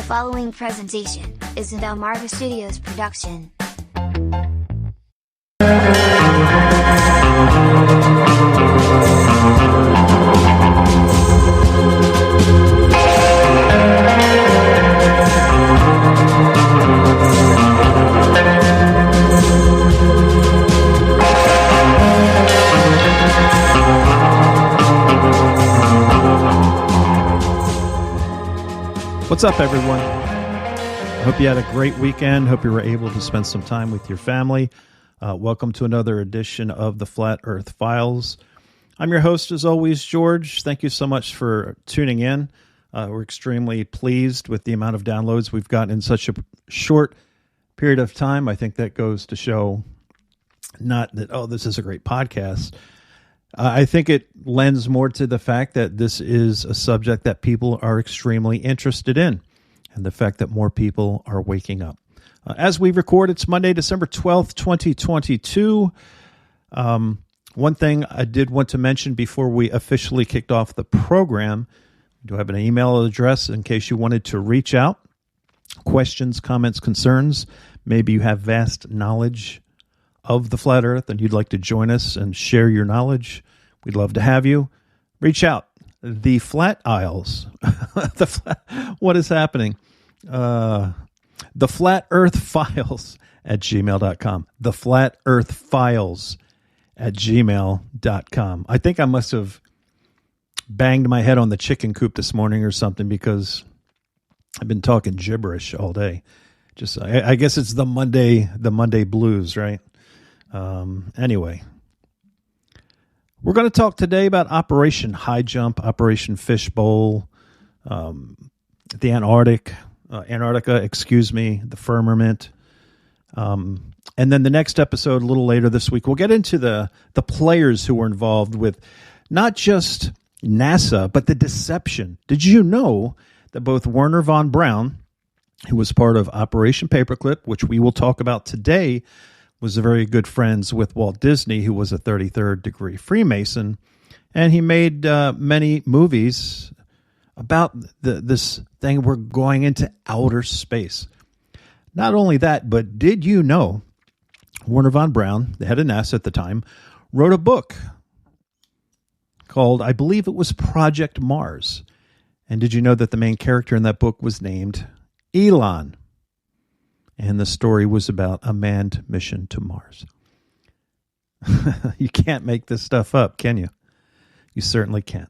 following presentation is an Delmarva Studios production. What's up, everyone? I hope you had a great weekend. Hope you were able to spend some time with your family. Welcome to another edition of the Flat Earth Files. I'm your host, as always, George. Thank you so much for tuning in. We're extremely pleased with the amount of downloads we've gotten in such a short period of time. I think that goes to show not that, oh, this is a great podcast. I think it lends more to the fact that this is a subject that people are extremely interested in, and the fact that more people are waking up. As we record, it's Monday, December 12th, 2022. One thing I did want to mention before we officially kicked off the program, we do have an email address in case you wanted to reach out. Questions, comments, concerns. Maybe you have vast knowledge of the flat earth and you'd like to join us and share your knowledge. We'd love to have you. Reach out. The Flat Isles. What is happening? The Flat Earth Files at gmail.com. The Flat Earth Files at gmail.com. I think I must have banged my head on the chicken coop this morning or something, because I've been talking gibberish all day. Just, I guess it's the Monday blues, right? Anyway, we're going to talk today about Operation High Jump, Operation Fishbowl, the Antarctica, the firmament. And then the next episode, a little later this week, we'll get into the players who were involved with not just NASA, but the deception. Did you know that both Wernher von Braun, who was part of Operation Paperclip, which we will talk about today, was very good friends with Walt Disney, who was a 33rd degree Freemason, and he made many movies about this thing, we're going into outer space. Not only that, but did you know Wernher von Braun, the head of NASA at the time, wrote a book called, I believe it was Project Mars. And did you know that the main character in that book was named Elon? And the story was about a manned mission to Mars. You can't make this stuff up, can you? You certainly can't.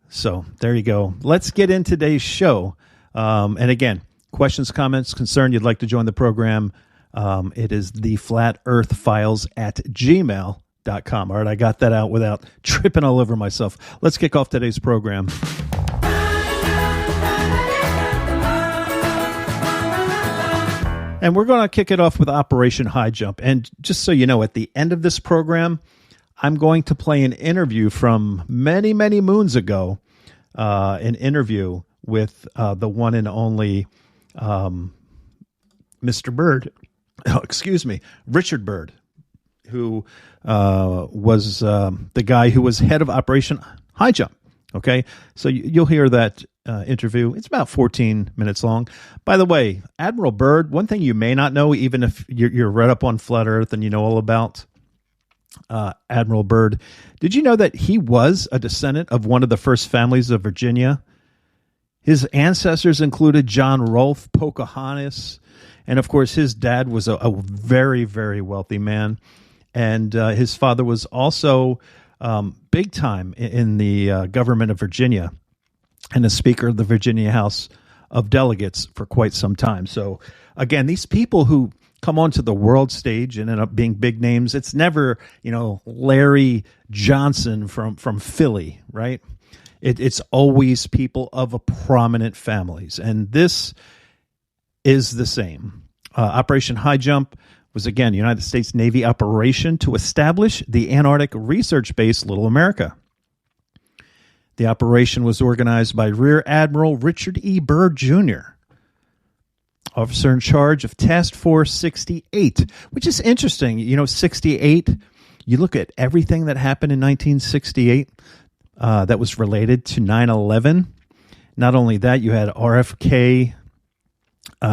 So there you go. Let's get in today's show. And again, questions, comments, concern, you'd like to join the program. It is the Flat Earth Files at gmail.com. All right, I got that out without tripping all over myself. Let's kick off today's program. And we're going to kick it off with Operation High Jump. And just so you know, at the end of this program, I'm going to play an interview from many, many moons ago, an interview with the one and only Mr. Byrd, Richard Byrd, who was the guy who was head of Operation High Jump. Okay, so you'll hear that interview. It's about 14 minutes long. By the way, Admiral Byrd, one thing you may not know, even if you're read up on Flat Earth and you know all about Admiral Byrd, did you know that he was a descendant of one of the first families of Virginia? His ancestors included John Rolfe, Pocahontas, and of course his dad was a very, very wealthy man. And his father was also big time in the government of Virginia and a Speaker of the Virginia House of Delegates for quite some time. So again, these people who come onto the world stage and end up being big names, it's never, Larry Johnson from Philly, right? It's always people of a prominent families. And this is the same. Operation High Jump was, again, United States Navy operation to establish the Antarctic research base, Little America. The operation was organized by Rear Admiral Richard E. Byrd, Jr., officer in charge of Task Force 68, which is interesting. 68, you look at everything that happened in 1968 that was related to 9/11. Not only that, you had RFK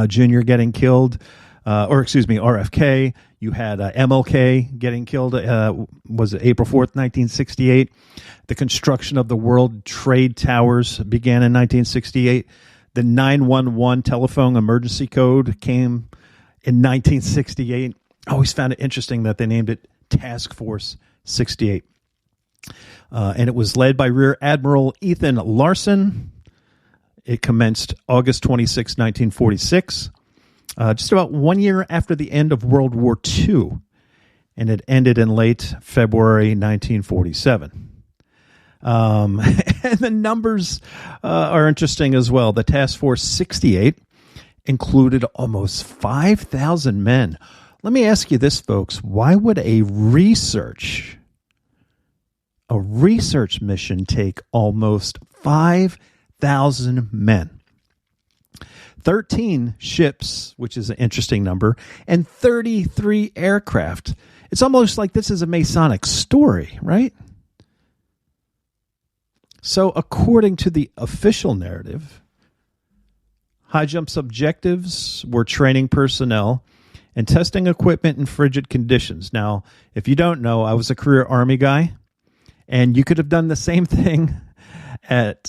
Jr. getting killed, RFK. You had MLK getting killed, was it April 4th, 1968? The construction of the World Trade Towers began in 1968. The 911 telephone emergency code came in 1968. I always found it interesting that they named it Task Force 68. And it was led by Rear Admiral Ethan Larson. It commenced August 26, 1946, just about 1 year after the end of World War II, and it ended in late February 1947. And the numbers are interesting as well. The Task Force 68 included almost 5,000 men. Let me ask you this, folks. Why would a research mission take almost 5,000 men? 13 ships, which is an interesting number, and 33 aircraft. It's almost like this is a Masonic story, right? So according to the official narrative, High Jump's objectives were training personnel and testing equipment in frigid conditions. Now, if you don't know, I was a career Army guy, and you could have done the same thing at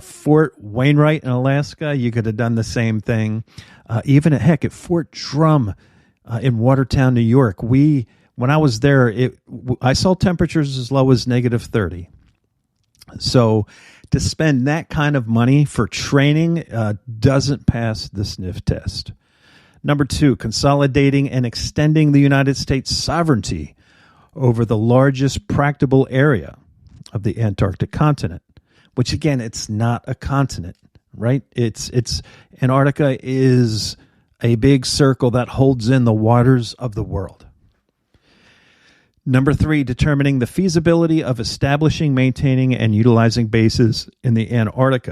Fort Wainwright in Alaska. You could have done the same thing even at Fort Drum in Watertown, New York. When I was there, I saw temperatures as low as negative 30. So to spend that kind of money for training doesn't pass the sniff test. Number 2, consolidating and extending the United States sovereignty over the largest practicable area of the Antarctic continent, which again, it's not a continent, right? It's Antarctica is a big circle that holds in the waters of the world. Number 3, determining the feasibility of establishing, maintaining, and utilizing bases in the Antarctic,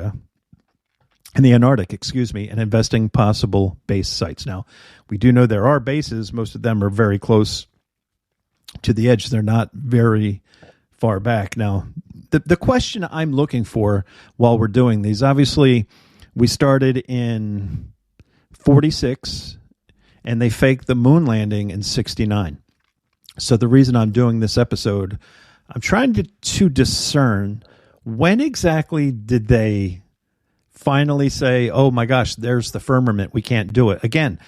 and investing possible base sites. Now, we do know there are bases. Most of them are very close to the edge. They're not very far back. Now, the question I'm looking for while we're doing these, obviously, we started in 46, and they faked the moon landing in 69. So the reason I'm doing this episode, I'm trying to discern when exactly did they finally say, oh my gosh, there's the firmament, we can't do it. Again,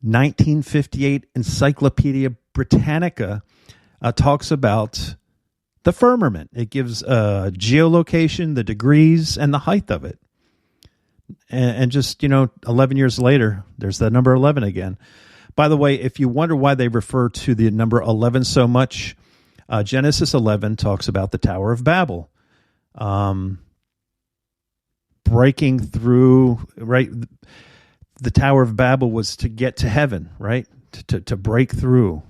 1958 Encyclopedia Britannica talks about the firmament. It gives geolocation, the degrees, and the height of it. And just, 11 years later, there's that number 11 again. By the way, if you wonder why they refer to the number 11 so much, Genesis 11 talks about the Tower of Babel. Breaking through, right? The Tower of Babel was to get to heaven, right? To break through.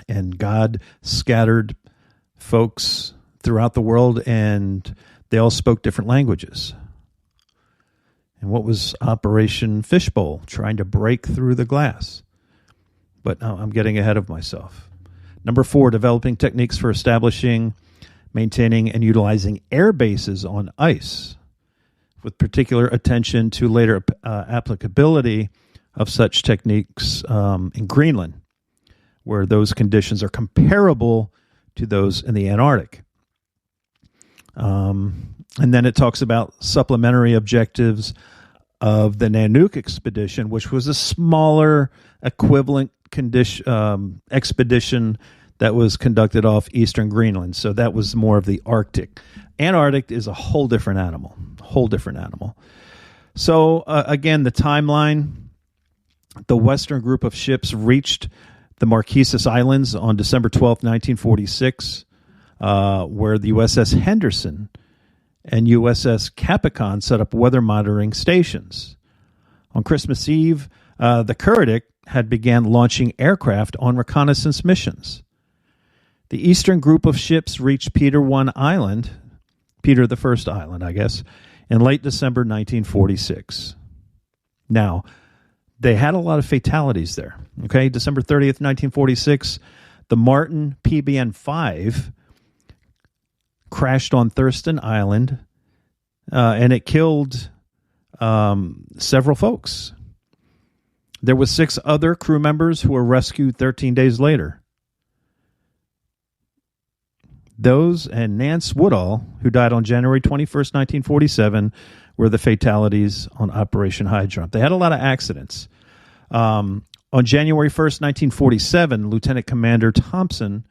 And God scattered folks throughout the world, and they all spoke different languages. And what was Operation Fishbowl? Trying to break through the glass. But no, I'm getting ahead of myself. Number 4, developing techniques for establishing, maintaining, and utilizing air bases on ice, with particular attention to later applicability of such techniques in Greenland, where those conditions are comparable to those in the Antarctic. And then it talks about supplementary objectives of the Nanook expedition, which was a smaller equivalent expedition that was conducted off eastern Greenland. So that was more of the Arctic. Antarctic is a whole different animal. So again, the timeline, the Western group of ships reached the Marquesas Islands on December 12th, 1946, where the USS Henderson and USS Capricorn set up weather monitoring stations. On Christmas Eve, the Kurdic had began launching aircraft on reconnaissance missions. The eastern group of ships reached Peter the First Island, I guess, in late December 1946. Now, they had a lot of fatalities there. Okay, December 30th, 1946, the Martin PBN-5 crashed on Thurston Island, and it killed several folks. There were 6 other crew members who were rescued 13 days later. Those and Nance Woodall, who died on January 21st, 1947, were the fatalities on Operation High Jump. They had a lot of accidents. On January 1st, 1947, Lieutenant Commander Thompson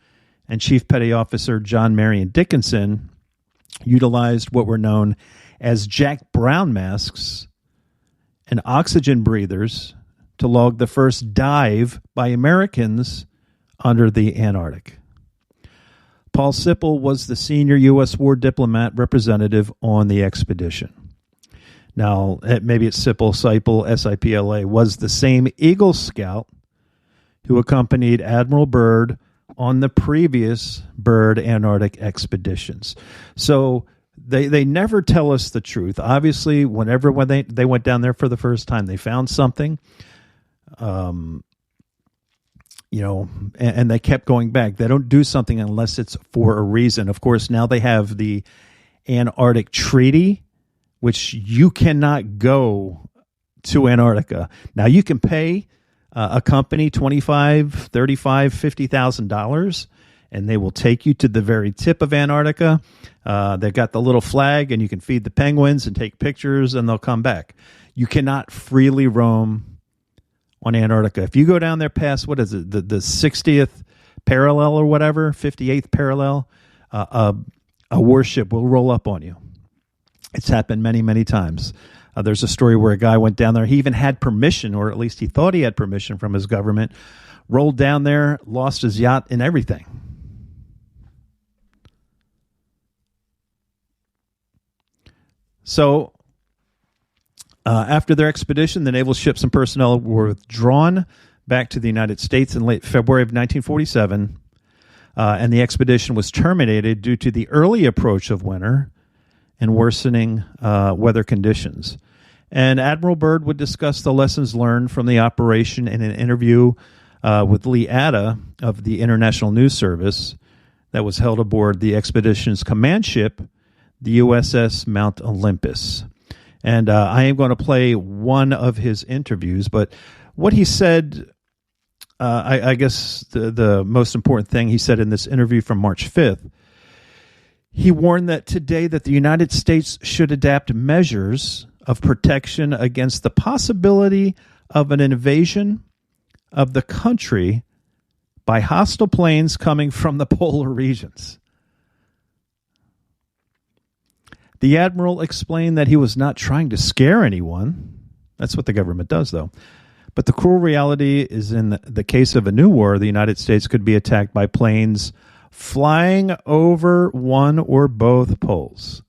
and Chief Petty Officer John Marion Dickinson utilized what were known as Jack Brown masks and oxygen breathers to log the first dive by Americans under the Antarctic. Paul Sipple was the senior U.S. war diplomat representative on the expedition. Now, maybe it's Sipple, S-I-P-L-A, was the same Eagle Scout who accompanied Admiral Byrd on the previous Byrd Antarctic expeditions. So they never tell us the truth. Obviously, when they went down there for the first time, they found something. And they kept going back. They don't do something unless it's for a reason. Of course, now they have the Antarctic Treaty, which you cannot go to Antarctica. Now, you can pay a company $25,000, $35,000, $50,000, and they will take you to the very tip of Antarctica. They've got the little flag, and you can feed the penguins and take pictures, and they'll come back. You cannot freely roam on Antarctica. If you go down there past, what is it, the 60th parallel or whatever, 58th parallel, a warship will roll up on you. It's happened many, many times. There's a story where a guy went down there. He even had permission, or at least he thought he had permission from his government, rolled down there, lost his yacht and everything. So after their expedition, the naval ships and personnel were withdrawn back to the United States in late February of 1947, and the expedition was terminated due to the early approach of winter and worsening weather conditions. And Admiral Byrd would discuss the lessons learned from the operation in an interview with Lee Atta of the International News Service that was held aboard the expedition's command ship, the USS Mount Olympus. And I am going to play one of his interviews, but what he said, I guess the most important thing he said in this interview from March 5th, he warned that today that the United States should adapt measures of protection against the possibility of an invasion of the country by hostile planes coming from the polar regions. The admiral explained that he was not trying to scare anyone. That's what the government does, though. But the cruel reality is, in the case of a new war, the United States could be attacked by planes flying over one or both poles.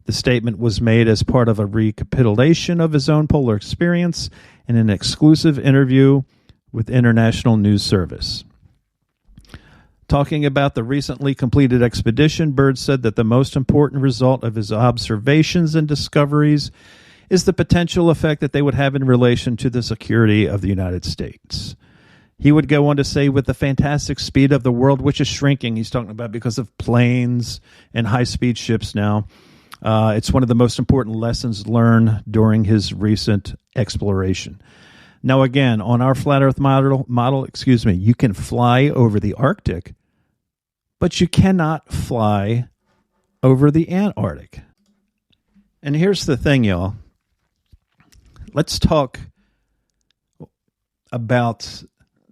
The statement was made as part of a recapitulation of his own polar experience in an exclusive interview with International News Service. Talking about the recently completed expedition, Byrd said that the most important result of his observations and discoveries is the potential effect that they would have in relation to the security of the United States. He would go on to say, with the fantastic speed of the world, which is shrinking, he's talking about because of planes and high-speed ships now, it's one of the most important lessons learned during his recent exploration. Now, again, on our flat Earth model, you can fly over the Arctic, but you cannot fly over the Antarctic. And here's the thing, y'all. Let's talk about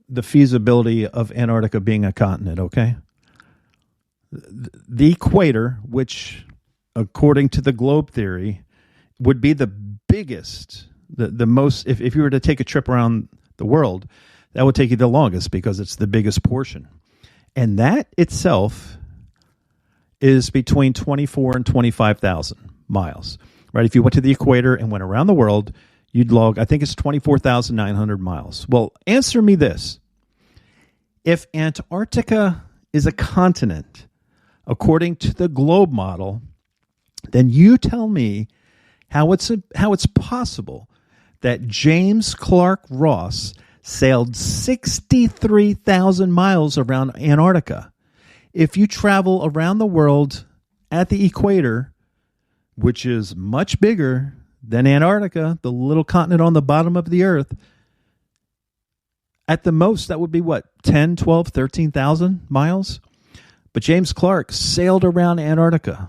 the feasibility of Antarctica being a continent, okay? The equator, which, according to the globe theory, would be the biggest, the most, if you were to take a trip around the world, that would take you the longest because it's the biggest portion. And that itself is between 24 and 25,000 miles, right? If you went to the equator and went around the world, you'd log, I think it's 24,900 miles. Well, answer me this. If Antarctica is a continent, according to the globe model, then you tell me how it's possible that James Clark Ross sailed 63,000 miles around Antarctica. If you travel around the world at the equator, which is much bigger Then Antarctica, the little continent on the bottom of the earth. At the most, that would be what, 10, 12, 13,000 miles? But James Clark sailed around Antarctica.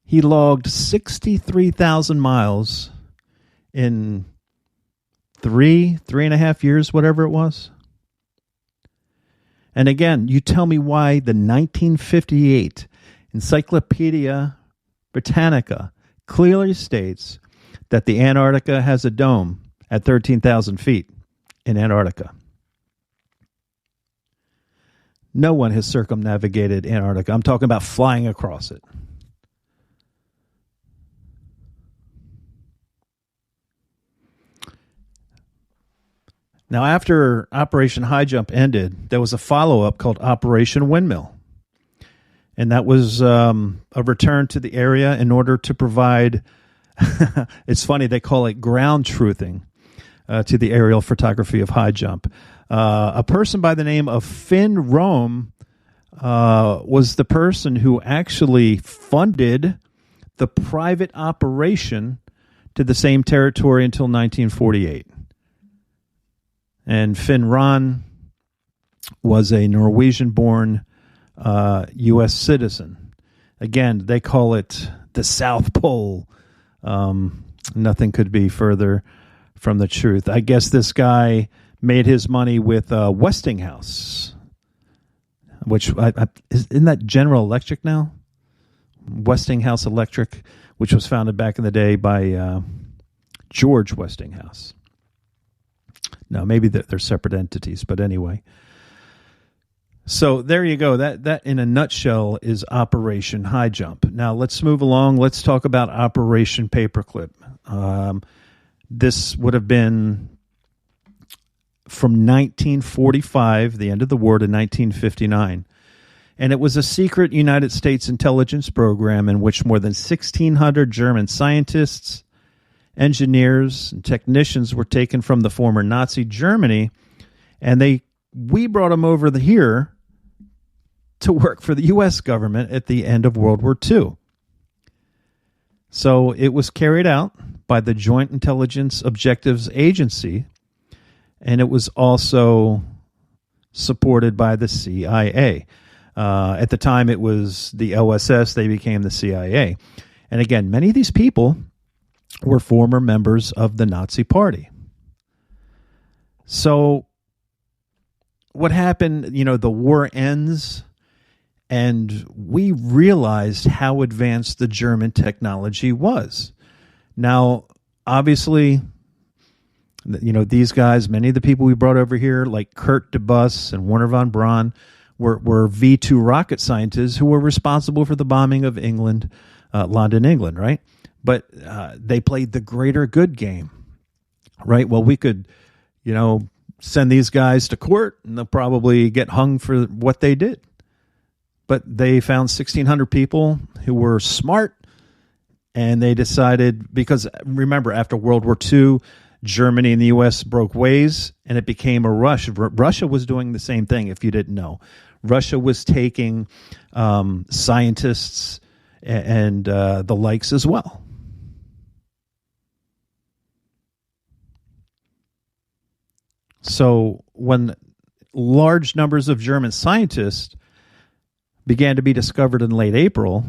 He logged 63,000 miles in 3.5 years, whatever it was. And again, you tell me why the 1958 Encyclopedia Britannica clearly states that the Antarctica has a dome at 13,000 feet in Antarctica. No one has circumnavigated Antarctica. I'm talking about flying across it. Now, after Operation High Jump ended, there was a follow-up called Operation Windmill. And that was a return to the area in order to provide, it's funny, they call it ground truthing to the aerial photography of high jump. A person by the name of Finn Rome was the person who actually funded the private operation to the same territory until 1948. And Finn Ron was a Norwegian-born U.S. citizen. Again, they call it the South Pole. Nothing could be further from the truth. I guess this guy made his money with Westinghouse, which isn't that General Electric now? Westinghouse Electric, which was founded back in the day by George Westinghouse. No, maybe they're separate entities, but anyway. So there you go. That in a nutshell is Operation High Jump. Now let's move along. Let's talk about Operation Paperclip. This would have been from 1945, the end of the war, to 1959. And it was a secret United States intelligence program in which more than 1,600 German scientists, engineers, and technicians were taken from the former Nazi Germany, and we brought them over here to work for the U.S. government at the end of World War II. So it was carried out by the Joint Intelligence Objectives Agency, and it was also supported by the CIA. At the time, it was the OSS. They became the CIA. And again, many of these people were former members of the Nazi Party. So what happened, the war ends, and we realized how advanced the German technology was. Now, obviously, these guys, many of the people we brought over here, like Kurt DeBus and Werner von Braun, were V-2 rocket scientists who were responsible for the bombing of England, London, England, right? But they played the greater good game, right? Well, we could, send these guys to court, and they'll probably get hung for what they did. But they found 1,600 people who were smart, and they decided, because remember, after World War II, Germany and the U.S. broke ways, and it became a rush. Russia was doing the same thing, if you didn't know. Russia was taking scientists and the likes as well. So when large numbers of German scientists began to be discovered in late April,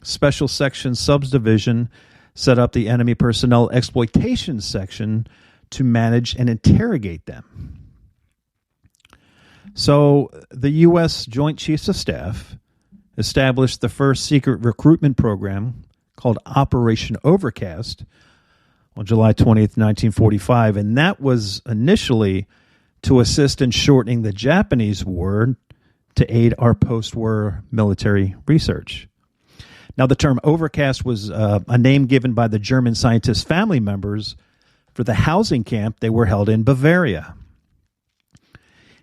Special Section Subdivision set up the Enemy Personnel Exploitation Section to manage and interrogate them. So the U.S. Joint Chiefs of Staff established the first secret recruitment program called Operation Overcast on July 20th, 1945, and that was initially to assist in shortening the Japanese war to aid our post-war military research. Now, the term overcast was a name given by the German scientists' family members for the housing camp they were held in Bavaria.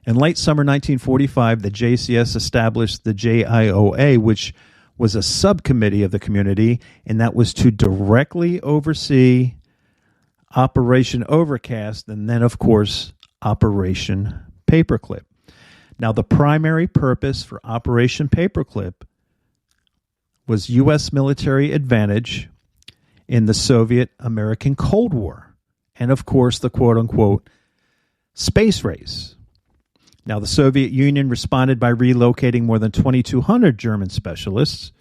In late summer 1945, the JCS established the JIOA, which was a subcommittee of the community, and that was to directly oversee Operation Overcast and then, of course, Operation Paperclip. Now, the primary purpose for Operation Paperclip was U.S. military advantage in the Soviet-American Cold War, and of course the quote-unquote space race. Now, the Soviet Union responded by relocating more than 2,200 German specialists,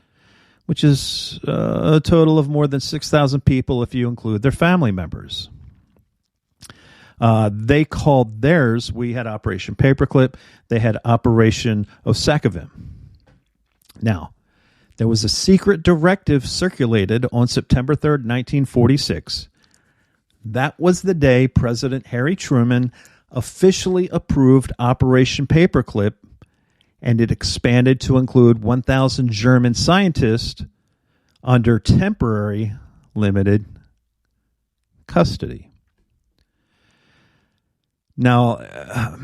which is a total of more than 6,000 people if you include their family members. They called theirs, we had Operation Paperclip, they had Operation Osakhavim. Now, there was a secret directive circulated on September 3rd, 1946. That was the day President Harry Truman officially approved Operation Paperclip, and it expanded to include 1,000 German scientists under temporary limited custody. Now, I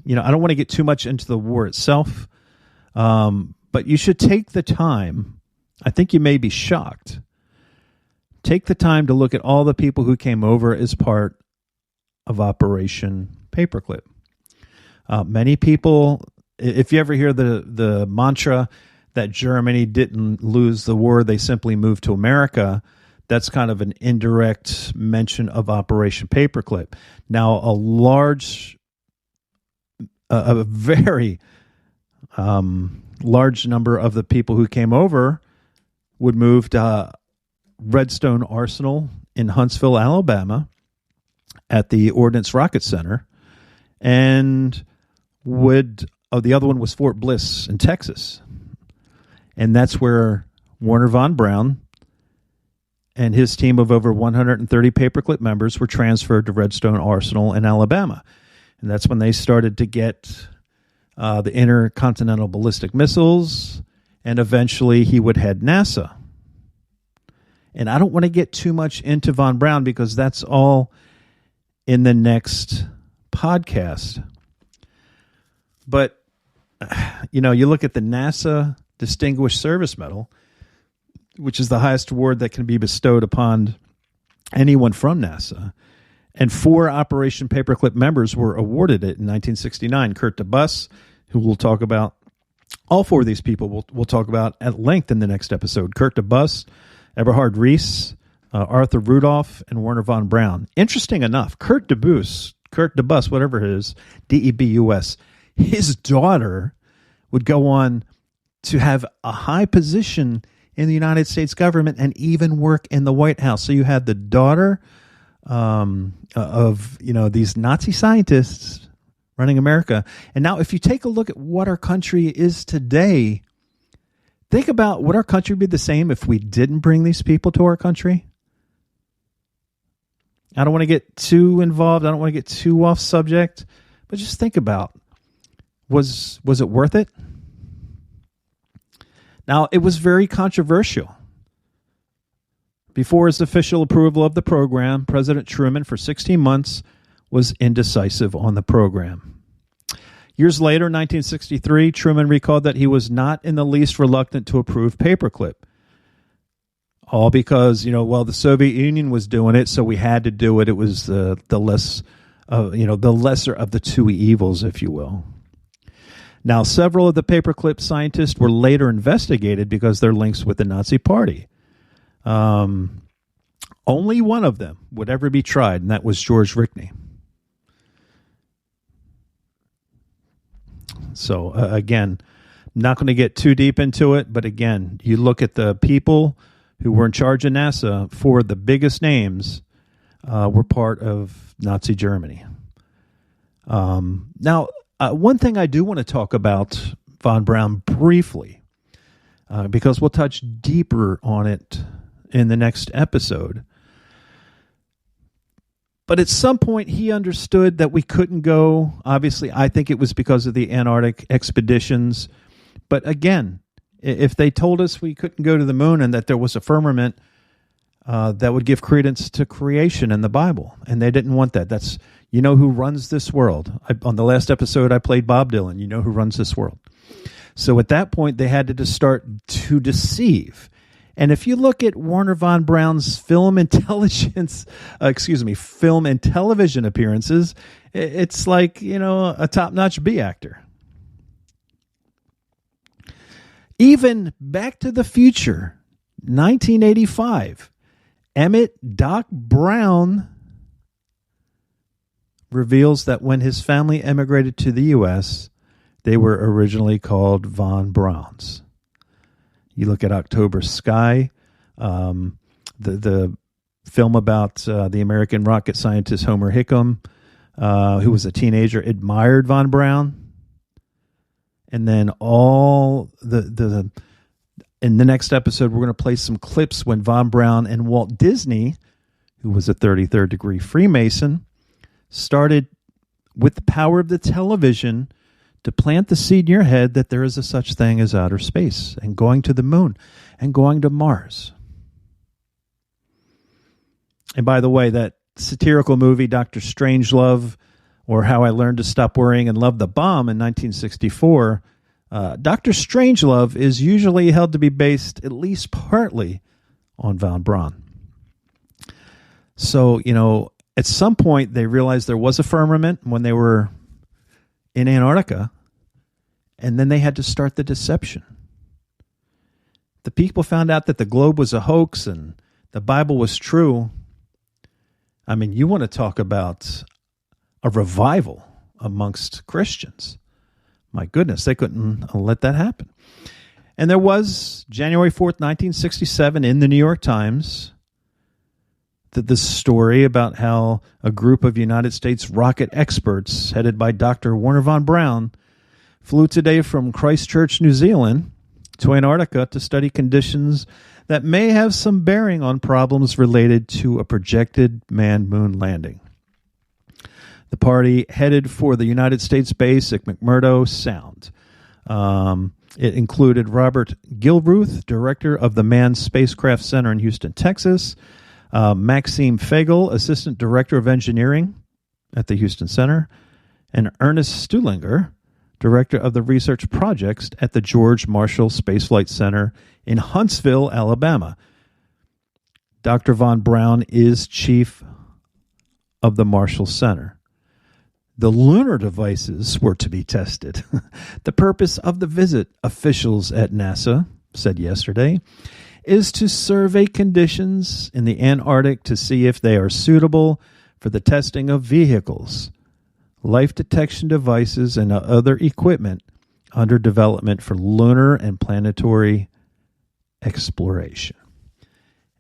don't want to get too much into the war itself, but you should take the time. I think you may be shocked. Take the time to look at all the people who came over as part of Operation Paperclip. Many people, if you ever hear the mantra that Germany didn't lose the war, they simply moved to America, that's kind of an indirect mention of Operation Paperclip. Now, a very large number of the people who came over would move to Redstone Arsenal in Huntsville, Alabama, at the Ordnance Rocket Center, and the other one was Fort Bliss in Texas, and that's where Wernher von Braun and his team of over 130 Paperclip members were transferred to Redstone Arsenal in Alabama, and that's when they started to get the intercontinental ballistic missiles, and eventually he would head NASA. And I don't want to get too much into von Braun because that's all in the next podcast. But, you look at the NASA Distinguished Service Medal, which is the highest award that can be bestowed upon anyone from NASA. And 4 Operation Paperclip members were awarded it in 1969. Kurt DeBus, who we'll talk about, all 4 of these people we'll talk about at length in the next episode. Kurt DeBus, Eberhard Rees, Arthur Rudolph, and Wernher von Braun. Interesting enough, Kurt DeBus, whatever it is, D-E-B-U-S, his daughter would go on to have a high position in the United States government and even work in the White House. So you had the daughter of these Nazi scientists running America. And now if you take a look at what our country is today, think about would our country be the same if we didn't bring these people to our country? I don't want to get too involved. I don't want to get too off subject, but just think about, was it worth it? Now, it was very controversial. Before his official approval of the program, President Truman, for 16 months, was indecisive on the program. Years later, 1963, Truman recalled that he was not in the least reluctant to approve Paperclip. All because, the Soviet Union was doing it, so we had to do it. It was the lesser of the two evils, if you will. Now, several of the Paperclip scientists were later investigated because their links with the Nazi Party. Only one of them would ever be tried, and that was George Rickney. So, again, not going to get too deep into it, but again, you look at the people who were in charge of NASA, 4 of the biggest names were part of Nazi Germany. Now, one thing I do want to talk about von Braun briefly, because we'll touch deeper on it in the next episode. But at some point, he understood that we couldn't go. Obviously, I think it was because of the Antarctic expeditions. But again, if they told us we couldn't go to the moon and that there was a firmament, that would give credence to creation in the Bible. And they didn't want that. That's, who runs this world. On the last episode, I played Bob Dylan. You know who runs this world. So at that point, they had to just start to deceive. And if you look at Wernher von Braun's film and television appearances, it's like, a top-notch B actor. Even Back to the Future, 1985, Emmett Doc Brown reveals that when his family emigrated to the U.S., they were originally called Von Brauns. You look at October Sky, the film about the American rocket scientist Homer Hickam, who was a teenager, admired Von Braun. And then in the next episode, we're going to play some clips when Von Braun and Walt Disney, who was a 33rd degree Freemason, started with the power of the television to plant the seed in your head that there is a such thing as outer space and going to the moon and going to Mars. And by the way, that satirical movie, Dr. Strangelove, or How I Learned to Stop Worrying and Love the Bomb in 1964, Dr. Strangelove is usually held to be based at least partly on Von Braun. So, at some point they realized there was a firmament when they were in Antarctica, and then they had to start the deception. The people found out that the globe was a hoax and the Bible was true. I mean, you want to talk about a revival amongst Christians. My goodness, they couldn't let that happen. And there was, January 4th, 1967, in the New York Times, the story about how a group of United States rocket experts, headed by Dr. Wernher von Braun, flew today from Christchurch, New Zealand, to Antarctica to study conditions that may have some bearing on problems related to a projected manned moon landing. The party headed for the United States base at McMurdo Sound. It included Robert Gilruth, director of the Manned Spacecraft Center in Houston, Texas, Maxime Fagel, assistant director of engineering at the Houston Center, and Ernest Stuhlinger, director of the research projects at the George Marshall Space Flight Center in Huntsville, Alabama. Dr. von Braun is chief of the Marshall Center. The lunar devices were to be tested. The purpose of the visit, officials at NASA said yesterday, is to survey conditions in the Antarctic to see if they are suitable for the testing of vehicles, life detection devices, and other equipment under development for lunar and planetary exploration.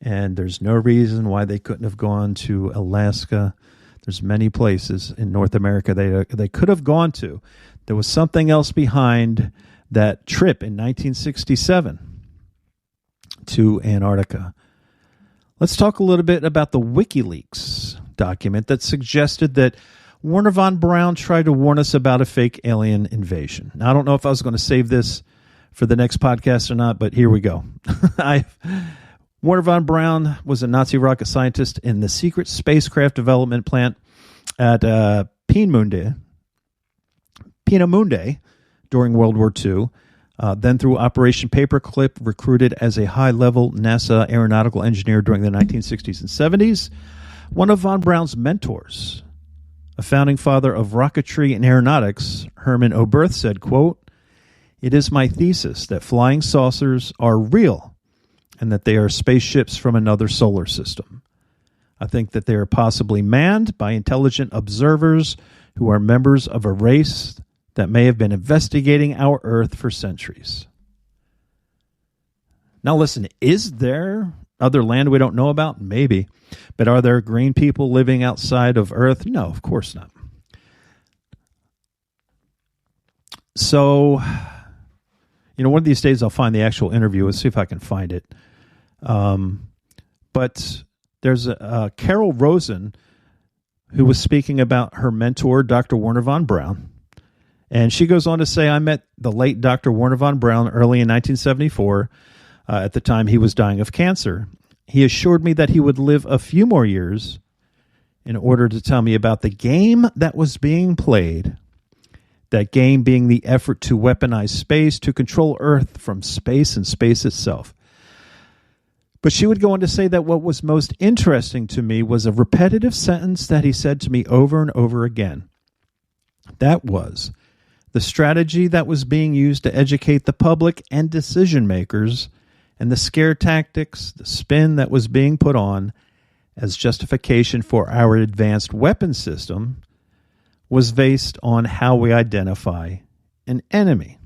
And there's no reason why they couldn't have gone to Alaska. There's many places in North America they could have gone to. There was something else behind that trip in 1967 to Antarctica. Let's talk a little bit about the WikiLeaks document that suggested that Wernher von Braun tried to warn us about a fake alien invasion. Now, I don't know if I was going to save this for the next podcast or not, but here we go. Wernher von Braun was a Nazi rocket scientist in the secret spacecraft development plant at Peenemünde during World War II. Then through Operation Paperclip, recruited as a high-level NASA aeronautical engineer during the 1960s and 70s. One of von Braun's mentors, a founding father of rocketry and aeronautics, Herman Oberth, said, quote, "It is my thesis that flying saucers are real and that they are spaceships from another solar system. I think that they are possibly manned by intelligent observers who are members of a race that may have been investigating our Earth for centuries." Now listen, is there other land we don't know about? Maybe. But are there green people living outside of Earth? No, of course not. So, one of these days I'll find the actual interview. Let's see if I can find it. But there's Carol Rosen who was speaking about her mentor, Dr. Wernher von Braun. And she goes on to say, "I met the late Dr. Wernher von Braun early in 1974. At the time, he was dying of cancer. He assured me that he would live a few more years in order to tell me about the game that was being played, that game being the effort to weaponize space, to control Earth from space and space itself." But she would go on to say that what was most interesting to me was a repetitive sentence that he said to me over and over again. That was, the strategy that was being used to educate the public and decision makers And the scare tactics, the spin that was being put on as justification for our advanced weapon system was based on how we identify an enemy.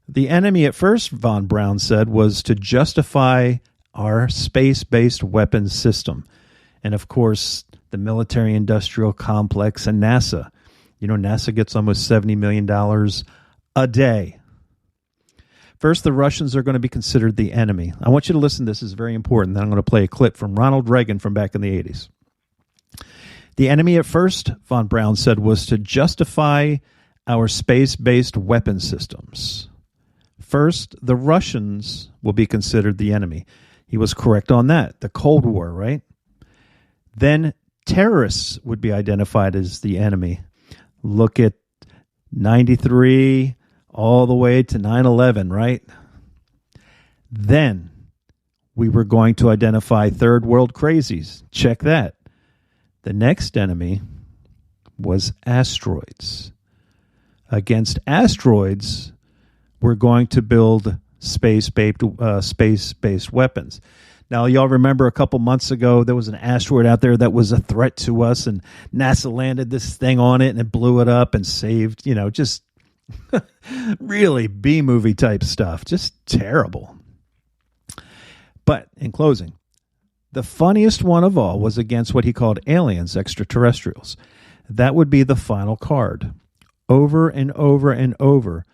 The enemy at first, von Braun said, was to justify our space-based weapons system. And of course, the military-industrial complex and NASA. You know, NASA gets almost $70 million a day. First, the Russians are going to be considered the enemy. I want you to listen. This is very important. Then I'm going to play a clip from Ronald Reagan from back in the 80s. The enemy at first, von Braun said, was to justify our space-based weapon systems. First, the Russians will be considered the enemy. He was correct on that. The Cold War, right? Then terrorists would be identified as the enemy. Look at 93 all the way to 9/11, right? Then we were going to identify third world crazies. Check that. The next enemy was asteroids. Against asteroids, we're going to build space-based weapons. Now, y'all remember a couple months ago, there was an asteroid out there that was a threat to us, and NASA landed this thing on it, and it blew it up and saved, just really B-movie type stuff. Just terrible. But in closing, the funniest one of all was against what he called aliens, extraterrestrials. That would be the final card. Over and over and over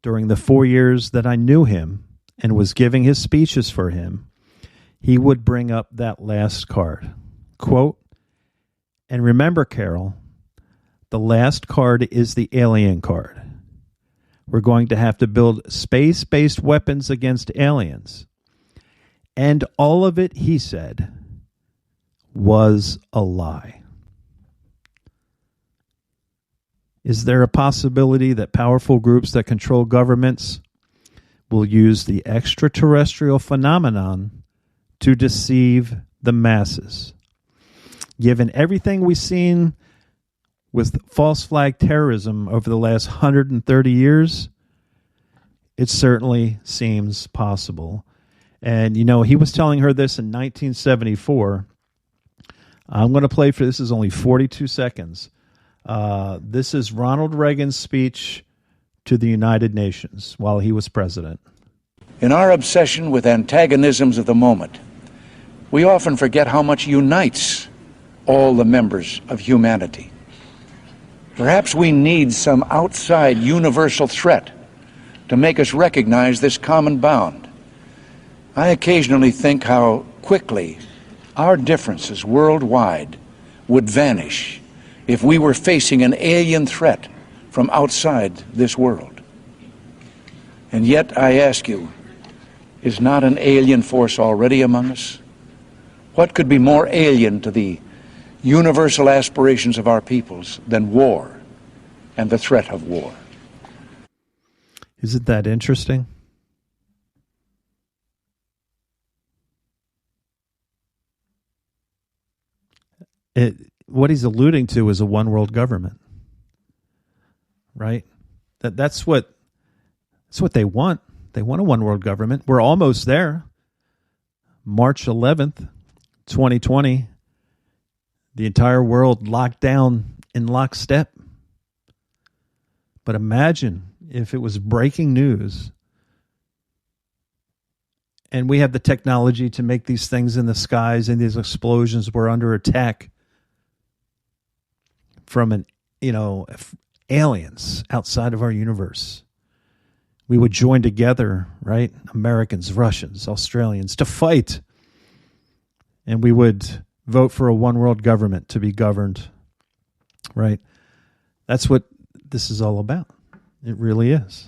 during the 4 years that I knew him and was giving his speeches for him, he would bring up that last card. Quote, and remember, Carol, the last card is the alien card. We're going to have to build space-based weapons against aliens. And all of it, he said, was a lie. Is there a possibility that powerful groups that control governments will use the extraterrestrial phenomenon to deceive the masses? Given everything we've seen with false flag terrorism over the last 130 years, it certainly seems possible. And, he was telling her this in 1974. I'm going to play for this is only 42 seconds. This is Ronald Reagan's speech to the United Nations while he was president. In our obsession with antagonisms of the moment, we often forget how much unites all the members of humanity. Perhaps we need some outside universal threat to make us recognize this common bound. I occasionally think how quickly our differences worldwide would vanish if we were facing an alien threat from outside this world. And yet, I ask you, is not an alien force already among us? What could be more alien to the universal aspirations of our peoples than war and the threat of war? Isn't that interesting? What he's alluding to is a one world government, right? That's what they want. They want a one world government. We're almost there. March 11th, 2020, the entire world locked down in lockstep. But imagine if it was breaking news and we have the technology to make these things in the skies and these explosions were under attack from aliens outside of our universe. We would join together, right? Americans, Russians, Australians, to fight. And we would vote for a one world government to be governed, right? That's what this is all about. It really is.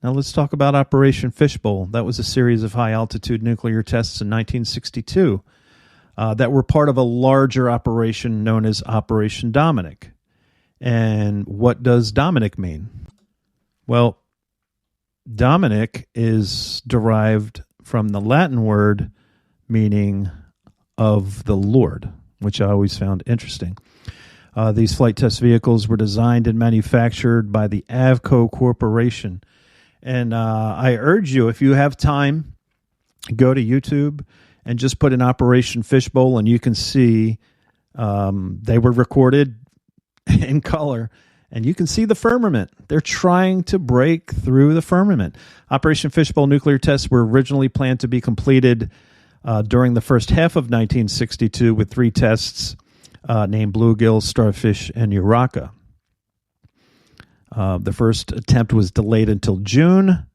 Now let's talk about Operation Fishbowl. That was a series of high-altitude nuclear tests in 1962 that were part of a larger operation known as Operation Dominic. And what does Dominic mean? Well, Dominic is derived from the Latin word meaning of the Lord, which I always found interesting. These flight test vehicles were designed and manufactured by the Avco Corporation And I urge you, if you have time, go to YouTube and just put in Operation Fishbowl, and you can see they were recorded in color, and you can see the firmament. They're trying to break through the firmament. Operation Fishbowl nuclear tests were originally planned to be completed during the first half of 1962 with 3 tests named Bluegill, Starfish, and Uraka. The first attempt was delayed until June.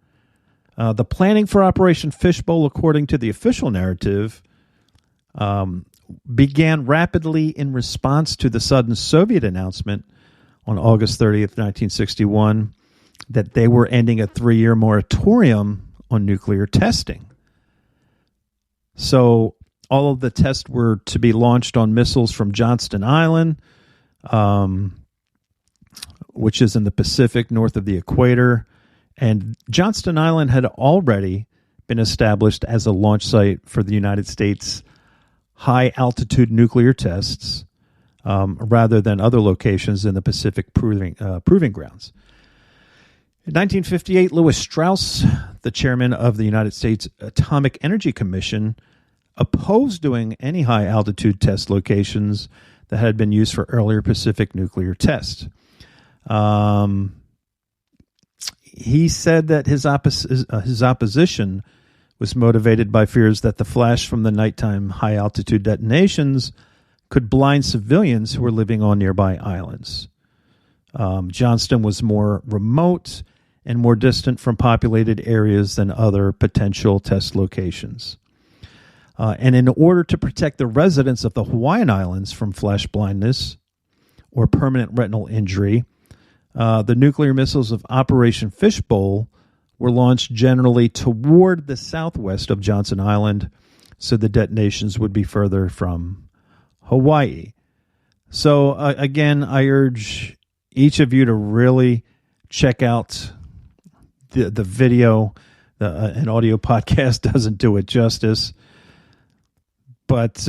The planning for Operation Fishbowl, according to the official narrative, began rapidly in response to the sudden Soviet announcement on August 30th, 1961, that they were ending a 3-year moratorium on nuclear testing. So all of the tests were to be launched on missiles from Johnston Island, which is in the Pacific north of the equator. And Johnston Island had already been established as a launch site for the United States high-altitude nuclear tests, rather than other locations in the Pacific proving grounds. In 1958, Lewis Strauss, the chairman of the United States Atomic Energy Commission, opposed doing any high-altitude test locations that had been used for earlier Pacific nuclear tests. He said that his opposition was motivated by fears that the flash from the nighttime high-altitude detonations could blind civilians who were living on nearby islands. Johnston was more remote and more distant from populated areas than other potential test locations. And in order to protect the residents of the Hawaiian Islands from flash blindness or permanent retinal injury, the nuclear missiles of Operation Fishbowl were launched generally toward the southwest of Johnston Island, so the detonations would be further from Hawaii. So, again, I urge each of you to really check out the video. An audio podcast doesn't do it justice, but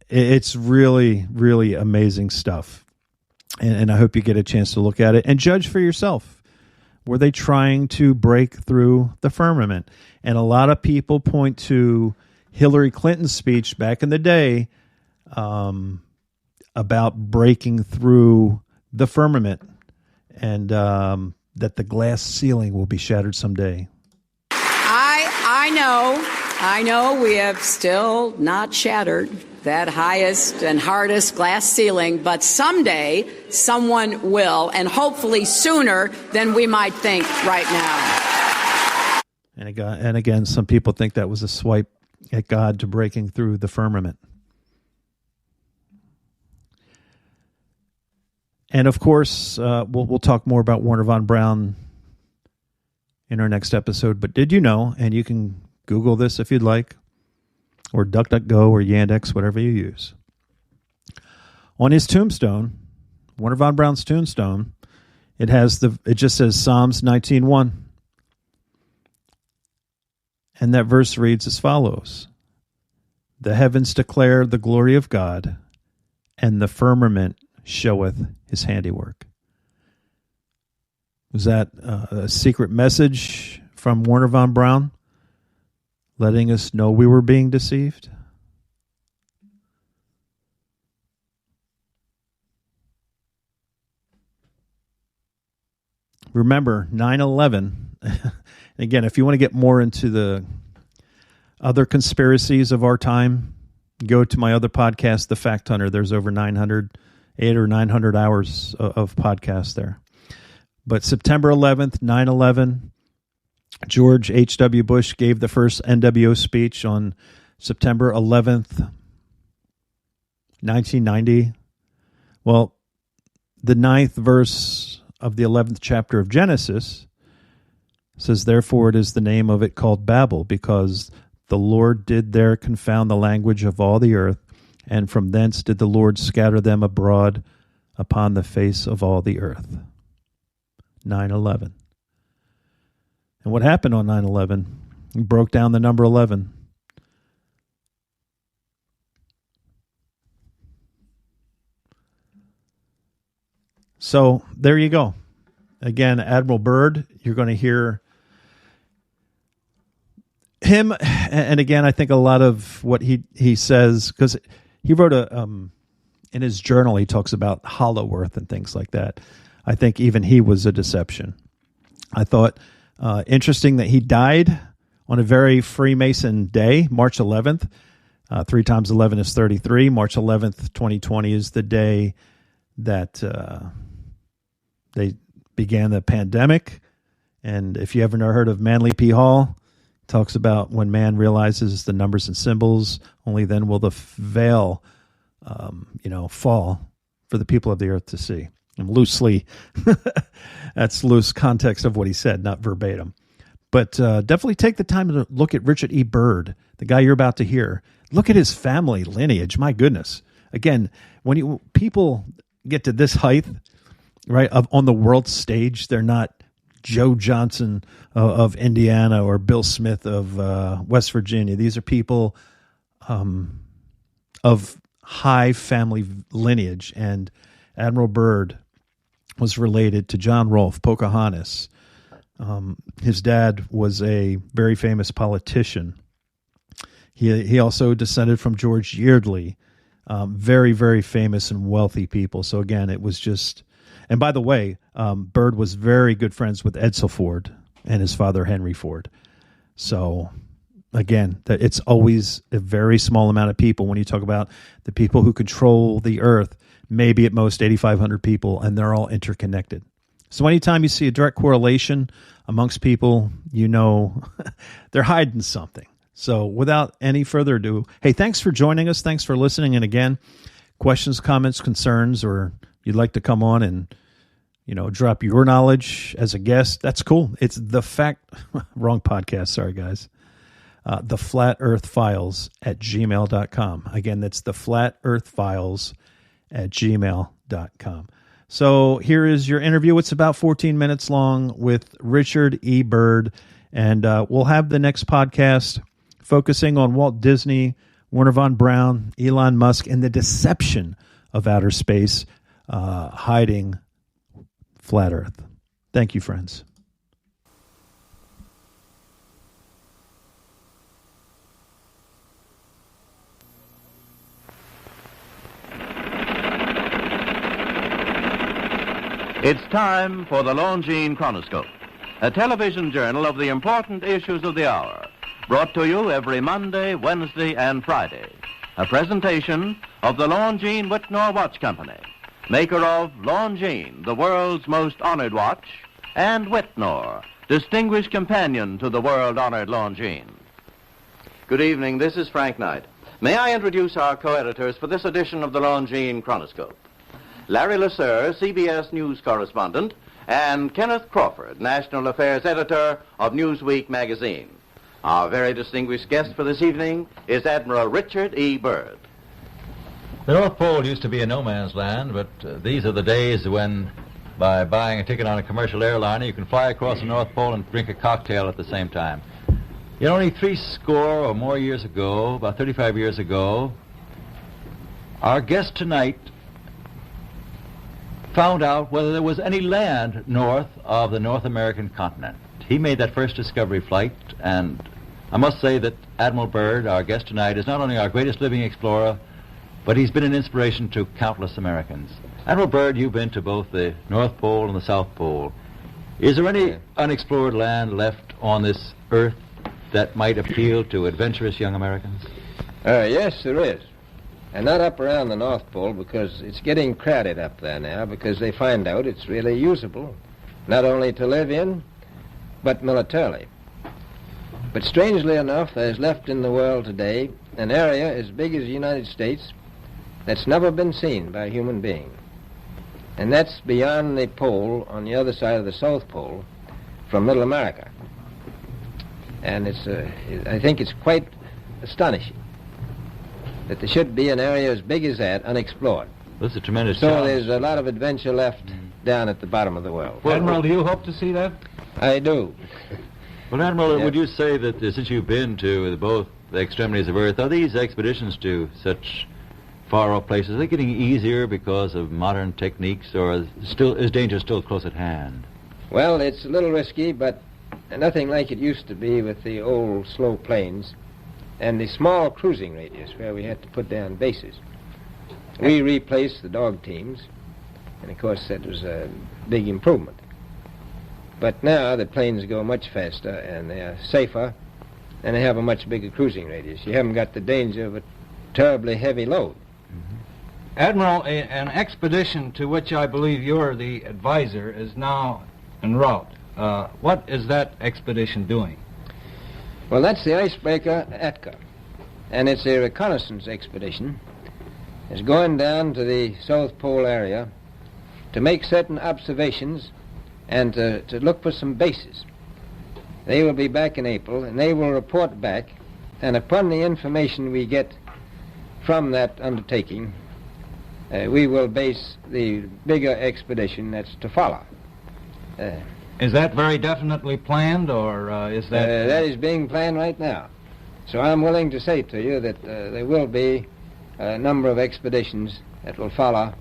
it's really, really amazing stuff. And I hope you get a chance to look at it and judge for yourself. Were they trying to break through the firmament? And a lot of people point to Hillary Clinton's speech back in the day about breaking through the firmament, and that the glass ceiling will be shattered someday. I know we have still not shattered that highest and hardest glass ceiling, but someday someone will, and hopefully sooner than we might think right now. And again, some people think that was a swipe at God to breaking through the firmament. And of course, we'll talk more about Wernher von Braun in our next episode. But did you know, and you can Google this if you'd like, or DuckDuckGo or Yandex, whatever you use. On his tombstone, Wernher von Braun's tombstone, it just says Psalms 19:1. And that verse reads as follows: "The heavens declare the glory of God, and the firmament showeth his handiwork." Was that a secret message from Wernher von Braun, letting us know we were being deceived? Remember, 9/11. Again, if you want to get more into the other conspiracies of our time, go to my other podcast, The Fact Hunter. There's over 800 or 900 hours of podcasts there. But September 11th, 9/11, George H.W. Bush gave the first NWO speech on September 11th, 1990. Well, the 9th verse of the 11th chapter of Genesis says, "Therefore it is the name of it called Babel, because the Lord did there confound the language of all the earth, and from thence did the Lord scatter them abroad upon the face of all the earth." 9/11. And what happened on 9/11? He broke down the number 11. So there you go. Again, Admiral Byrd, you're going to hear him, and again, I think a lot of what he says, because he wrote in his journal, he talks about hollow earth and things like that. I think even he was a deception. I thought interesting that he died on a very Freemason day, March 11th. 3 times 11 is 33. March 11th, 2020 is the day that they began the pandemic. And if you ever heard of Manly P. Hall, talks about when man realizes the numbers and symbols, only then will the veil, fall for the people of the earth to see. And loosely, that's loose context of what he said, not verbatim. But definitely take the time to look at Richard E. Byrd, the guy you're about to hear. Look at his family lineage. My goodness. Again, when people get to this height, right, on the world stage, they're not Joe Johnson of Indiana or Bill Smith of West Virginia. These are people of high family lineage. And Admiral Byrd was related to John Rolfe, Pocahontas. His dad was a very famous politician. He also descended from George Yeardley, very, very famous and wealthy people. So again, it was just, and by the way, Byrd was very good friends with Edsel Ford and his father, Henry Ford. So again, that it's always a very small amount of people when you talk about the people who control the earth, maybe at most 8,500 people, and they're all interconnected. So anytime you see a direct correlation amongst people, you know they're hiding something. So without any further ado, hey, thanks for joining us. Thanks for listening. And again, questions, comments, concerns, or you'd like to come on and, drop your knowledge as a guest, that's cool. It's wrong podcast. Sorry, guys. The Flat Earth Files at gmail.com. Again, that's the Flat Earth Files at gmail.com. So here is your interview. It's about 14 minutes long with Richard E. Byrd. And we'll have the next podcast focusing on Walt Disney, Wernher von Braun, Elon Musk, and the deception of outer space hiding flat Earth. Thank you, friends. It's time for the Longines Chronoscope, a television journal of the important issues of the hour, brought to you every Monday, Wednesday, and Friday. A presentation of the Longines Wittnauer Watch Company, maker of Longines, the world's most honored watch, and Wittnauer, distinguished companion to the world-honored Longines. Good evening, this is Frank Knight. May I introduce our co-editors for this edition of the Longines Chronoscope? Larry Lasser, CBS News correspondent, and Kenneth Crawford, National Affairs Editor of Newsweek magazine. Our very distinguished guest for this evening is Admiral Richard E. Byrd. The North Pole used to be a no-man's land, but these are the days when, by buying a ticket on a commercial airliner, you can fly across the North Pole and drink a cocktail at the same time. Only 60 or more years ago, about 35 years ago, our guest tonight found out whether there was any land north of the North American continent. He made that first discovery flight, and I must say that Admiral Byrd, our guest tonight, is not only our greatest living explorer, but he's been an inspiration to countless Americans. Admiral Byrd, you've been to both the North Pole and the South Pole. Is there any unexplored land left on this earth that might appeal to adventurous young Americans? Yes, there is. And not up around the North Pole, because it's getting crowded up there now, because they find out it's really usable, not only to live in, but militarily. But strangely enough, there's left in the world today an area as big as the United States that's never been seen by a human being. And that's beyond the pole on the other side of the South Pole from Middle America. And I think it's quite astonishing that there should be an area as big as that unexplored. This is a tremendous So challenge. there's a lot of adventure left down at the bottom of the world. Admiral, do you hope to see that? I do. Well, Admiral, Yeah. would you say that since you've been to both the extremities of Earth, are these expeditions to such far-off places, are they getting easier because of modern techniques, or is danger still close at hand? Well, it's a little risky, but nothing like it used to be with the old slow planes and the small cruising radius where we had to put down bases. We replaced the dog teams, and of course that was a big improvement. But now the planes go much faster and they are safer and they have a much bigger cruising radius. You haven't got the danger of a terribly heavy load. Admiral, an expedition to which I believe you're the advisor is now en route. What is that expedition doing? Well, that's the icebreaker Atka, and it's a reconnaissance expedition. It's going down to the South Pole area to make certain observations and to look for some bases. They will be back in April, and they will report back, and upon the information we get from that undertaking, we will base the bigger expedition that's to follow. Is that very definitely planned, or is that... That is being planned right now. So I'm willing to say to you that there will be a number of expeditions that will follow,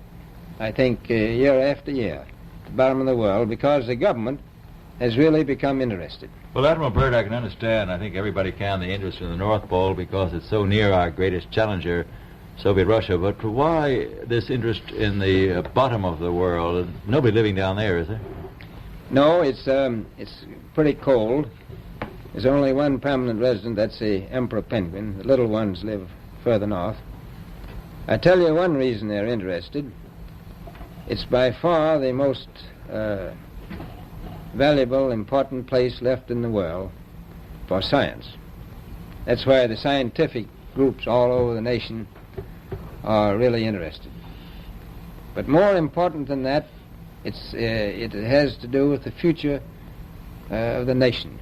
I think, year after year, to the bottom of the world, because the government has really become interested. Well, Admiral Byrd, I can understand, I think everybody can, the interest in the North Pole because it's so near our greatest challenger, Soviet Russia. But why this interest in the bottom of the world? Nobody living down there, is there? No, it's pretty cold. There's only one permanent resident, that's the emperor penguin. The little ones live further north. I tell you one reason they're interested. It's by far the most valuable, important place left in the world for science. That's why the scientific groups all over the nation are really interested. But more important than that, it has to do with the future of the nation,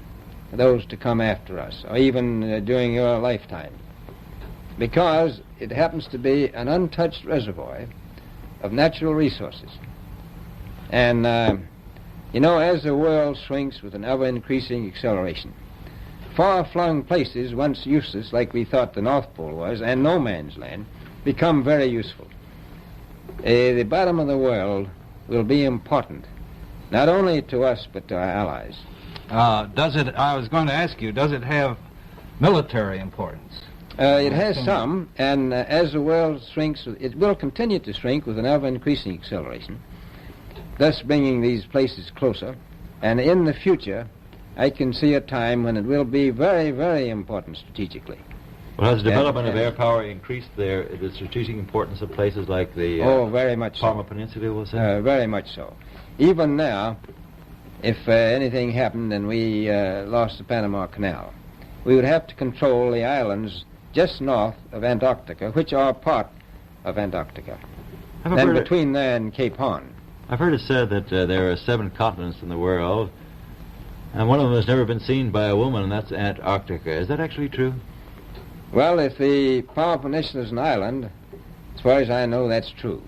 those to come after us, or even during your lifetime. Because it happens to be an untouched reservoir of natural resources. And, you know, as the world shrinks with an ever-increasing acceleration, far-flung places, once useless, like we thought the North Pole was, and no man's land, become very useful. The bottom of the world will be important, not only to us, but to our allies. I was going to ask you, does it have military importance? It has some, and as the world shrinks, it will continue to shrink with an ever-increasing acceleration, thus bringing these places closer. And in the future, I can see a time when it will be very, very important strategically. Well, has the development of air power increased the strategic importance of places like the very much Palmer so. Peninsula, was it? Very much so. Even now, if anything happened and we lost the Panama Canal, we would have to control the islands just north of Antarctica, which are part of Antarctica, and between there and Cape Horn. I've heard it said that there are 7 continents in the world, and one of them has never been seen by a woman, and that's Antarctica. Is that actually true? Well, if the Palmer Peninsula is an island, as far as I know, that's true.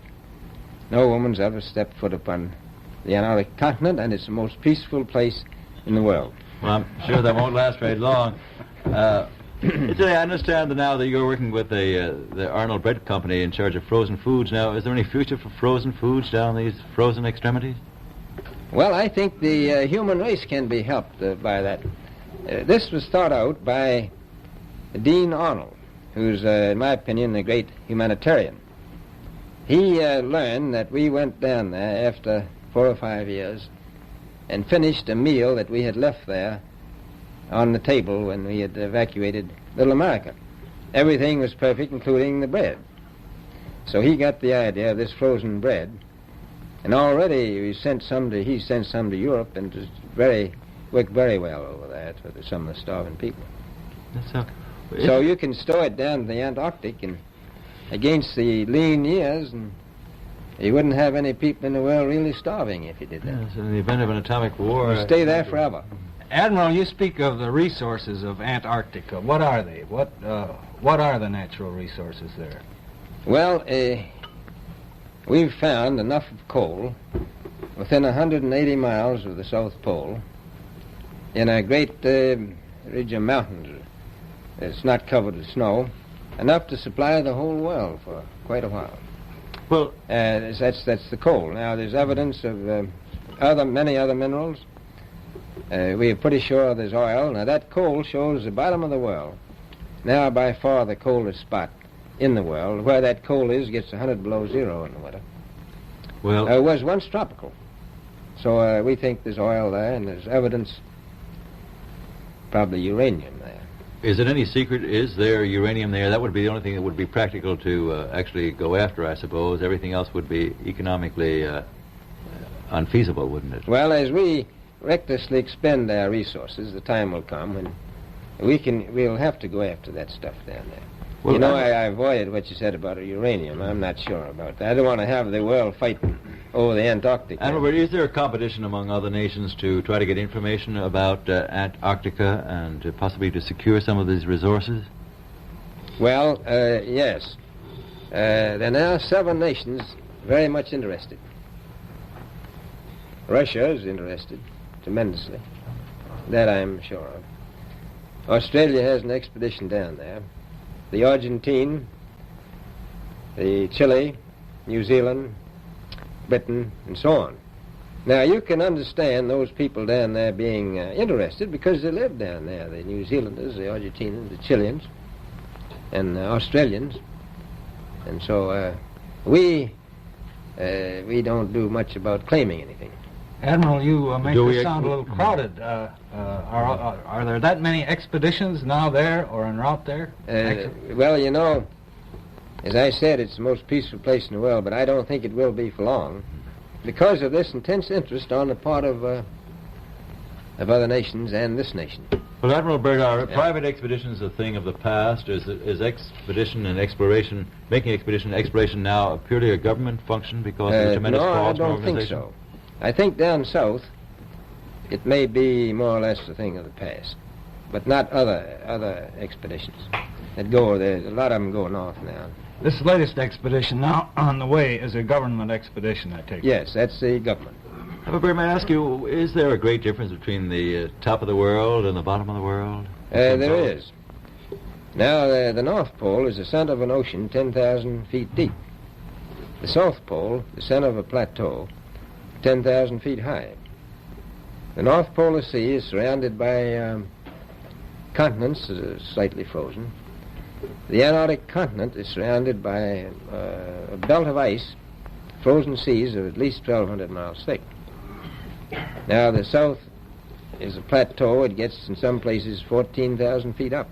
No woman's ever stepped foot upon the Antarctic continent, and it's the most peaceful place in the world. Well, I'm sure that won't last very long. I understand now that you're working with the Arnold Bread Company in charge of frozen foods. Now, is there any future for frozen foods down these frozen extremities? Well, I think the human race can be helped by that. This was thought out by Dean Arnold, who's, in my opinion, a great humanitarian. He learned that we went down there after 4 or 5 years and finished a meal that we had left there on the table when we had evacuated Little America. Everything was perfect, including the bread. So he got the idea of this frozen bread, and already he sent some to Europe, and it worked very well over there for some of the starving people. So you can store it down to the Antarctic and against the lean years, and you wouldn't have any people in the world really starving if you did that. Yes, in the event of an atomic war... You'd stay there forever. Admiral, you speak of the resources of Antarctica. What are they? What are the natural resources there? Well, we've found enough of coal within 180 miles of the South Pole in a great ridge of mountains. It's not covered with snow, enough to supply the whole world for quite a while. Well, that's the coal. Now, there's evidence of many other minerals, We are pretty sure there's oil. Now, that coal shows the bottom of the world. Now, by far the coldest spot in the world. Where that coal is gets 100 below zero in the winter. Well, It was once tropical. So we think there's oil there, and there's evidence, probably uranium there. is it any secret? Is there uranium there? That would be the only thing that would be practical to actually go after, I suppose. Everything else would be economically unfeasible, wouldn't it? Well, as we recklessly expend our resources, the time will come when we'll have to go after that stuff down there. Well, you know, I avoided what you said about uranium. I'm not sure about that. I don't want to have the world fighting over the Antarctic. Albert, is there a competition among other nations to try to get information about Antarctica and possibly to secure some of these resources? Well, yes. There are now 7 nations very much interested. Russia is interested tremendously. That I'm sure of. Australia has an expedition down there. The Argentine, the Chile, New Zealand, Britain, and so on. Now, you can understand those people down there being interested because they live down there, the New Zealanders, the Argentinians, the Chileans, and the Australians. And so we don't do much about claiming anything. Admiral, you make this sound a little crowded. Are there that many expeditions now there or en route there? Well, you know, as I said, it's the most peaceful place in the world, but I don't think it will be for long because of this intense interest on the part of other nations and this nation. Well, Admiral Byrd, are private expeditions a thing of the past? Is expedition and exploration, making expedition and exploration now purely a government function because of the tremendous cost No, I and don't think organization? so. I think down south it may be more or less a thing of the past, but not other expeditions that go there. A lot of them go north now. This latest expedition now on the way is a government expedition, I take it. Yes, that's the government. Admiral Byrd, may I ask you, is there a great difference between the top of the world and the bottom of the world? There is. Now, the North Pole is the center of an ocean 10,000 feet deep. The South Pole, the center of a plateau, 10,000 feet high. The North Polar Sea is surrounded by continents that are slightly frozen. The Antarctic continent is surrounded by a belt of ice, frozen seas of at least 1,200 miles thick. Now, the South is a plateau. It gets, in some places, 14,000 feet up.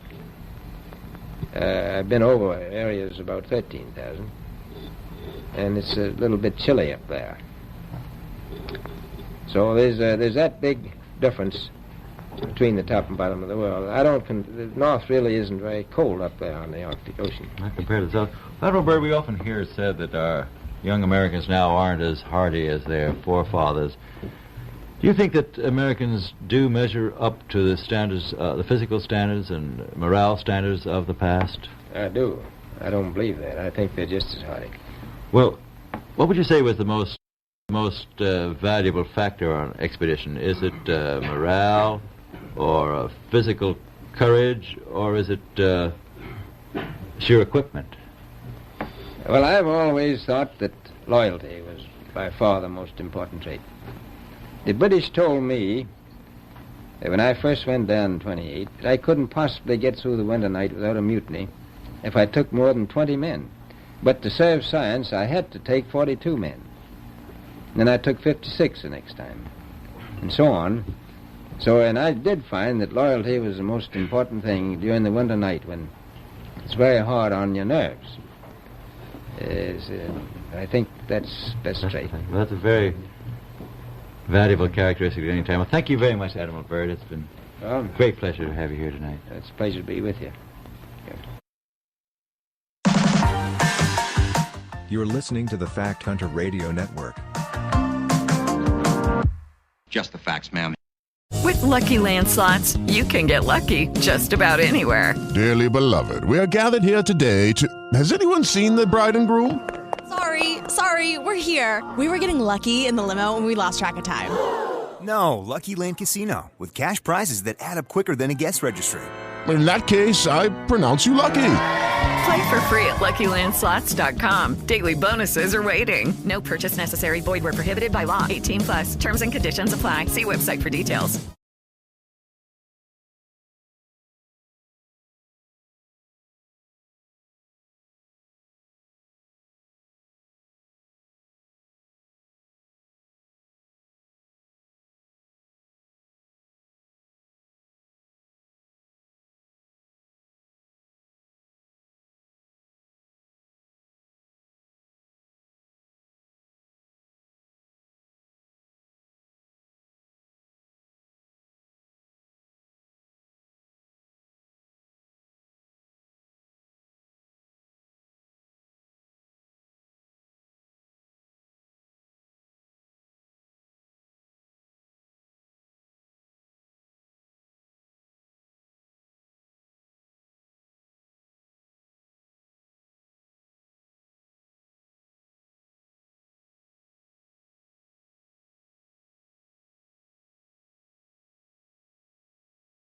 I've been over areas about 13,000. And it's a little bit chilly up there. So there's that big difference between the top and bottom of the world. The North really isn't very cold up there on the Arctic Ocean. Not compared to the South. Admiral Byrd, we often hear it said that our young Americans now aren't as hardy as their forefathers. Do you think that Americans do measure up to the standards, the physical standards and morale standards of the past? I do. I don't believe that. I think they're just as hardy. Well, what would you say was the most valuable factor on an expedition? Is it morale or physical courage, or is it sheer equipment? Well, I've always thought that loyalty was by far the most important trait. The British told me that when I first went down in 28 that I couldn't possibly get through the winter night without a mutiny if I took more than 20 men. But to serve science, I had to take 42 men. Then I took 56 the next time, and so on. So, and I did find that loyalty was the most important thing during the winter night when it's very hard on your nerves. I think that's best trait. Well, that's a very valuable characteristic at any time. Well, thank you very much, Admiral Byrd. It's been a great pleasure to have you here tonight. It's a pleasure to be with you. You're listening to the Fact Hunter Radio Network. Just the facts, ma'am. With Lucky Land Slots, you can get lucky just about anywhere. Dearly beloved, we are gathered here today to... Has anyone seen the bride and groom? Sorry, we're here. We were getting lucky in the limo and we lost track of time. No, Lucky Land Casino, with cash prizes that add up quicker than a guest registry. In that case, I pronounce you lucky. Play for free at LuckyLandSlots.com. Daily bonuses are waiting. No purchase necessary. Void where prohibited by law. 18+. Terms and conditions apply. See website for details.